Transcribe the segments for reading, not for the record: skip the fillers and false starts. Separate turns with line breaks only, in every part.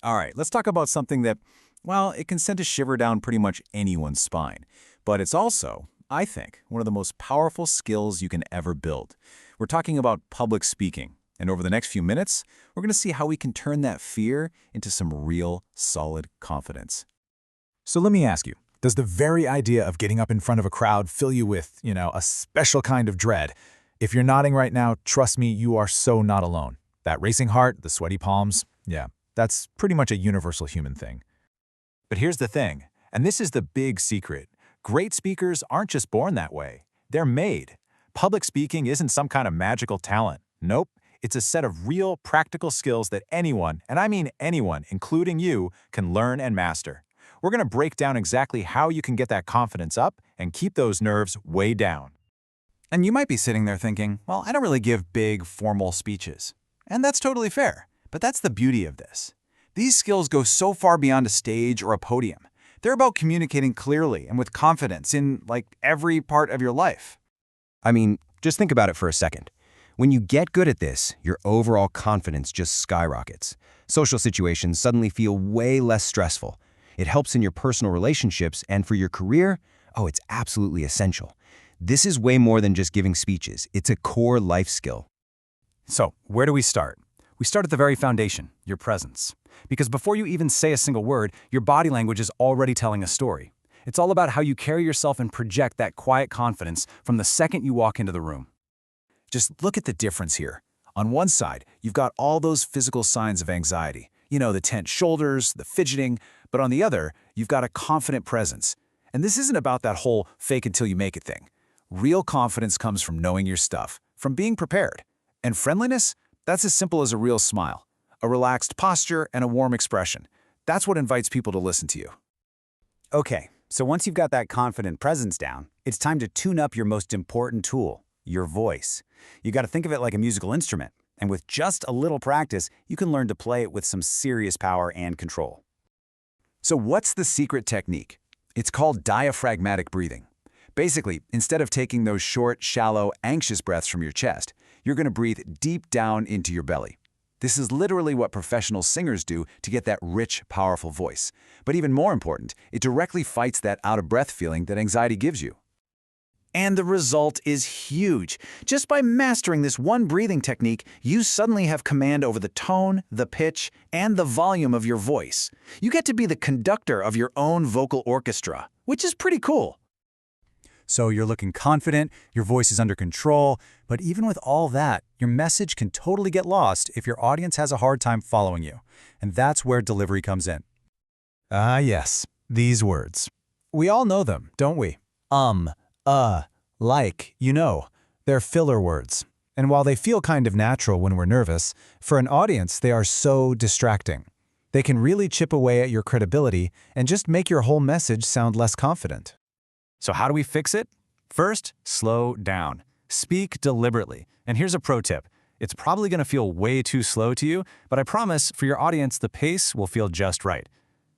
All right, let's talk about something that, well, it can send a shiver down pretty much anyone's spine. But it's also, I think, one of the most powerful skills you can ever build. We're talking about public speaking. And over the next few minutes, we're going to see how we can turn that fear into some real, solid confidence.
So let me ask you, does the very idea of getting up in front of a crowd fill you with, a special kind of dread? If you're nodding right now, trust me, you are so not alone. That racing heart, the sweaty palms, yeah, that's pretty much a universal human thing. But here's the thing, and this is the big secret. Great speakers aren't just born that way. They're made. Public speaking isn't some kind of magical talent. Nope. It's a set of real, practical skills that anyone, and I mean anyone, including you, can learn and master. We're going to break down exactly how you can get that confidence up and keep those nerves way down.
And you might be sitting there thinking, well, I don't really give big, formal speeches. And that's totally fair. But that's the beauty of this. These skills go so far beyond a stage or a podium. They're about communicating clearly and with confidence in, every part of your life.
I mean, just think about it for a second. When you get good at this, your overall confidence just skyrockets. Social situations suddenly feel way less stressful. It helps in your personal relationships, and for your career, it's absolutely essential. This is way more than just giving speeches. It's a core life skill.
So, where do we start? We start at the very foundation, your presence. Because before you even say a single word, your body language is already telling a story. It's all about how you carry yourself and project that quiet confidence from the second you walk into the room.
Just look at the difference here. On one side, you've got all those physical signs of anxiety. The tense shoulders, the fidgeting. But on the other, you've got a confident presence. And this isn't about that whole fake until you make it thing. Real confidence comes from knowing your stuff, from being prepared. And friendliness? That's as simple as a real smile, a relaxed posture, and a warm expression. That's what invites people to listen to you.
Okay, so once you've got that confident presence down, it's time to tune up your most important tool, your voice. You got to think of it like a musical instrument, and with just a little practice, you can learn to play it with some serious power and control.
So what's the secret technique? It's called diaphragmatic breathing. Basically, instead of taking those short, shallow, anxious breaths from your chest, you're going to breathe deep down into your belly. This is literally what professional singers do to get that rich, powerful voice. But even more important, it directly fights that out-of-breath feeling that anxiety gives you.
And the result is huge. Just by mastering this one breathing technique, you suddenly have command over the tone, the pitch, and the volume of your voice. You get to be the conductor of your own vocal orchestra, which is pretty cool.
So you're looking confident, your voice is under control, but even with all that, your message can totally get lost if your audience has a hard time following you. And that's where delivery comes in. Ah, yes, these words. We all know them, don't we? Like, they're filler words. And while they feel kind of natural when we're nervous, for an audience, they are so distracting. They can really chip away at your credibility and just make your whole message sound less confident.
So how do we fix it? First, slow down. Speak deliberately. And here's a pro tip. It's probably going to feel way too slow to you, but I promise for your audience, the pace will feel just right.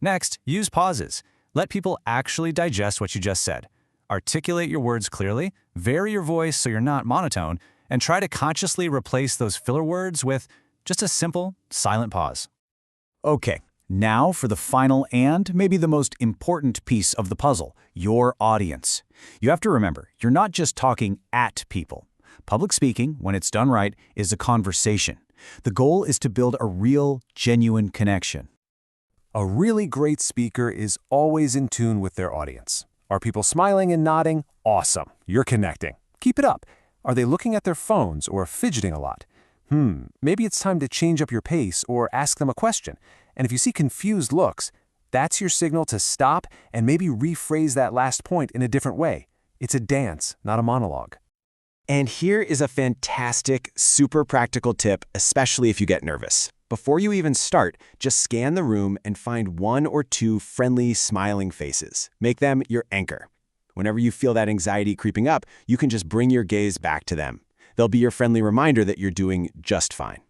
Next, use pauses. Let people actually digest what you just said. Articulate your words clearly, vary your voice so you're not monotone, and try to consciously replace those filler words with just a simple, silent pause.
Okay, now for the final and maybe the most important piece of the puzzle, your audience. You have to remember, you're not just talking at people. Public speaking, when it's done right, is a conversation. The goal is to build a real, genuine connection.
A really great speaker is always in tune with their audience. Are people smiling and nodding? Awesome. You're connecting. Keep it up. Are they looking at their phones or fidgeting a lot? Maybe it's time to change up your pace or ask them a question. And if you see confused looks, that's your signal to stop and maybe rephrase that last point in a different way. It's a dance, not a monologue.
And here is a fantastic, super practical tip, especially if you get nervous. Before you even start, just scan the room and find one or two friendly, smiling faces. Make them your anchor. Whenever you feel that anxiety creeping up, you can just bring your gaze back to them. They'll be your friendly reminder that you're doing just fine.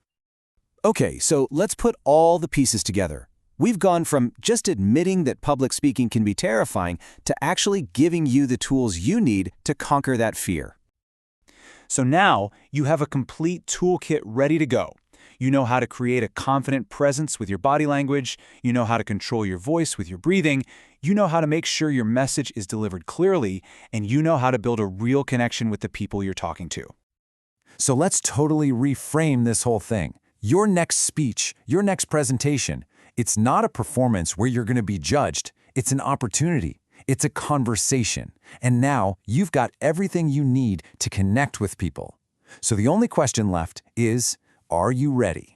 Okay, so let's put all the pieces together. We've gone from just admitting that public speaking can be terrifying to actually giving you the tools you need to conquer that fear. So now you have a complete toolkit ready to go. You know how to create a confident presence with your body language. You know how to control your voice with your breathing. You know how to make sure your message is delivered clearly, and you know how to build a real connection with the people you're talking to. So let's totally reframe this whole thing. Your next speech, your next presentation, it's not a performance where you're going to be judged. It's an opportunity. It's a conversation. And now you've got everything you need to connect with people. So the only question left is, are you ready?